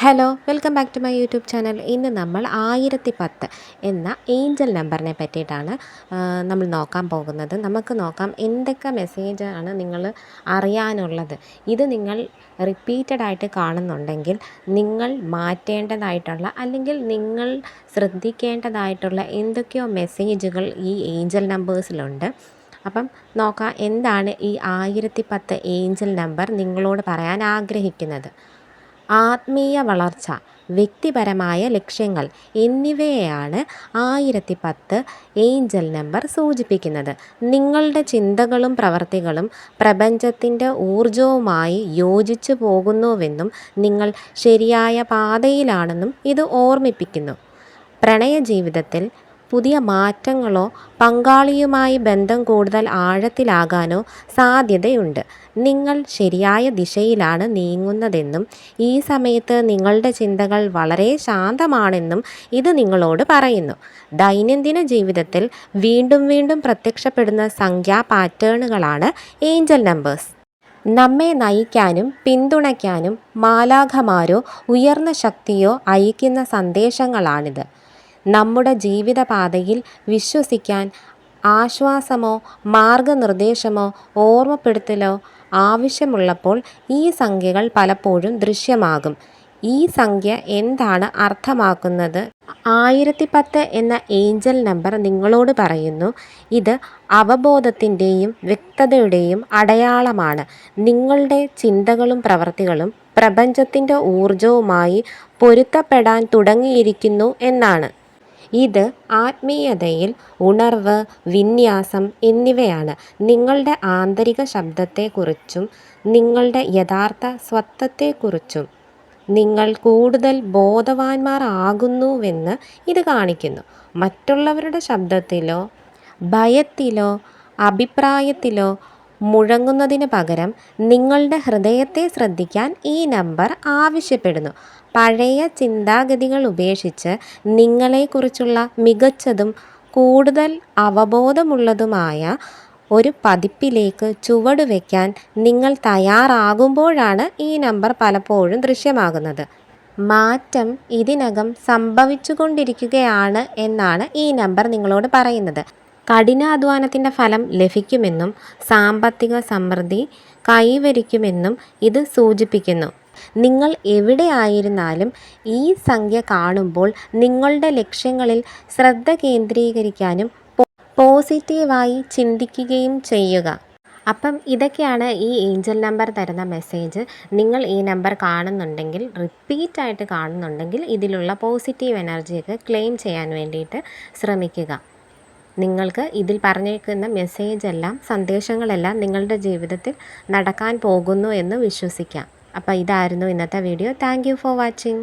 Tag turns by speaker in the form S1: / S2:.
S1: Hello welcome back to my YouTube channel. ഇന്ന് നമ്മൾ 1010 എന്ന ഏഞ്ചൽ നമ്പറിനെ പറ്റിയിട്ടാണ് നമ്മൾ നോക്കാൻ പോകുന്നത്. നമുക്ക് നോക്കാം എന്തൊക്കെ മെസ്സേജാണ് നിങ്ങൾ അറിയാനുള്ളത്. ഇത് നിങ്ങൾ റിപ്പീറ്റഡായിട്ട് കാണുന്നുണ്ടെങ്കിൽ നിങ്ങൾ മാറ്റേണ്ടതായിട്ടുള്ള അല്ലെങ്കിൽ നിങ്ങൾ ശ്രദ്ധിക്കേണ്ടതായിട്ടുള്ള എന്തൊക്കെയോ മെസ്സേജുകൾ ഈ ഏഞ്ചൽ നമ്പേഴ്സിലുണ്ട്. അപ്പം നോക്കാം എന്താണ് ഈ 1010 ഏഞ്ചൽ നമ്പർ നിങ്ങളോട് പറയാൻ ആഗ്രഹിക്കുന്നത്. ആത്മീയ വളർച്ച, വ്യക്തിപരമായ ലക്ഷ്യങ്ങൾ എന്നിവയെയാണ് 1010 ഏഞ്ചൽ നമ്പർ സൂചിപ്പിക്കുന്നത്. നിങ്ങളുടെ ചിന്തകളും പ്രവർത്തികളും പ്രപഞ്ചത്തിൻ്റെ ഊർജവുമായി യോജിച്ചു പോകുന്നുവെന്നും നിങ്ങൾ ശരിയായ പാതയിലാണെന്നും ഇത് ഓർമ്മിപ്പിക്കുന്നു. പ്രണയജീവിതത്തിൽ പുതിയ മാറ്റങ്ങളോ പങ്കാളിയുമായി ബന്ധം കൂടുതൽ ആഴത്തിലാകാനോ സാധ്യതയുണ്ട്. നിങ്ങൾ ശരിയായ ദിശയിലാണ് നീങ്ങുന്നതെന്നും ഈ സമയത്ത് നിങ്ങളുടെ ചിന്തകൾ വളരെ ശാന്തമാണെന്നും ഇത് നിങ്ങളോട് പറയുന്നു. ദൈനംദിന ജീവിതത്തിൽ വീണ്ടും വീണ്ടും പ്രത്യക്ഷപ്പെടുന്ന സംഖ്യാ പാറ്റേണുകളാണ് ഏഞ്ചൽ നമ്പേഴ്സ്. നമ്മെ നയിക്കാനും പിന്തുണയ്ക്കാനും മാലാഖമാരോ ഉയർന്ന ശക്തിയോ അയക്കുന്ന സന്ദേശങ്ങളാണിത്. നമ്മുടെ ജീവിതപാതയിൽ വിശ്വസിക്കാൻ ആശ്വാസമോ മാർഗനിർദ്ദേശമോ ഓർമ്മപ്പെടുത്തലോ ആവശ്യമുള്ളപ്പോൾ ഈ സംഖ്യകൾ പലപ്പോഴും ദൃശ്യമാകും. ഈ സംഖ്യ എന്താണ് അർത്ഥമാക്കുന്നത്? 1010 എന്ന ഏഞ്ചൽ നമ്പർ നിങ്ങളോട് പറയുന്നു, ഇത് അവബോധത്തിൻ്റെയും വ്യക്തതയുടെയും അടയാളമാണ്. നിങ്ങളുടെ ചിന്തകളും പ്രവൃത്തികളും പ്രപഞ്ചത്തിൻ്റെ ഊർജവുമായി പൊരുത്തപ്പെടാൻ തുടങ്ങിയിരിക്കുന്നു എന്നാണ്. ഇത് ആത്മീയതയിൽ ഉണർവ്, വിന്യാസം എന്നിവയാണ്. നിങ്ങളുടെ ആന്തരിക ശബ്ദത്തെക്കുറിച്ചും നിങ്ങളുടെ യഥാർത്ഥ സ്വത്വത്തെക്കുറിച്ചും നിങ്ങൾ കൂടുതൽ ബോധവാന്മാരാകുന്നുവെന്ന് ഇത് കാണിക്കുന്നു. മറ്റുള്ളവരുടെ ശബ്ദത്തിലോ ഭയത്തിലോ അഭിപ്രായത്തിലോ മുഴങ്ങുന്നതിന് പകരം നിങ്ങളുടെ ഹൃദയത്തെ ശ്രദ്ധിക്കാൻ ഈ നമ്പർ ആവശ്യപ്പെടുന്നു. പഴയ ചിന്താഗതികൾ ഉപേക്ഷിച്ച് നിങ്ങളെക്കുറിച്ചുള്ള മികച്ചതും കൂടുതൽ അവബോധമുള്ളതുമായ ഒരു പതിപ്പിലേക്ക് ചുവടുവെക്കാൻ നിങ്ങൾ തയ്യാറാകുമ്പോഴാണ് ഈ നമ്പർ പലപ്പോഴും ദൃശ്യമാകുന്നത്. മാറ്റം ഇതിനകം സംഭവിച്ചുകൊണ്ടിരിക്കുകയാണ് എന്നാണ് ഈ നമ്പർ നിങ്ങളോട് പറയുന്നത്. കഠിനാധ്വാനത്തിൻ്റെ ഫലം ലഭിക്കുമെന്നും സാമ്പത്തിക സമൃദ്ധി കൈവരിക്കുമെന്നും ഇത് സൂചിപ്പിക്കുന്നു. നിങ്ങൾ എവിടെയായിരുന്നാലും ഈ സംഖ്യ കാണുമ്പോൾ നിങ്ങളുടെ ലക്ഷ്യങ്ങളിൽ ശ്രദ്ധ കേന്ദ്രീകരിക്കാനും പോസിറ്റീവായി ചിന്തിക്കുകയും ചെയ്യുക. അപ്പം ഇതൊക്കെയാണ് ഈ ഏഞ്ചൽ നമ്പർ തരുന്ന മെസ്സേജ്. നിങ്ങൾ ഈ നമ്പർ കാണുന്നുണ്ടെങ്കിൽ, റിപ്പീറ്റായിട്ട് കാണുന്നുണ്ടെങ്കിൽ ഇതിലുള്ള പോസിറ്റീവ് എനർജിയൊക്കെ ക്ലെയിം ചെയ്യാൻ വേണ്ടിയിട്ട് ശ്രമിക്കുക. നിങ്ങൾക്ക് ഇതിൽ പറഞ്ഞേക്കുന്ന മെസ്സേജെല്ലാം, സന്ദേശങ്ങളെല്ലാം നിങ്ങളുടെ ജീവിതത്തിൽ നടക്കാൻ പോകുന്നു എന്ന് വിശ്വസിക്കാം. അപ്പോൾ ഇതായിരുന്നു ഇന്നത്തെ video. Thank you for watching.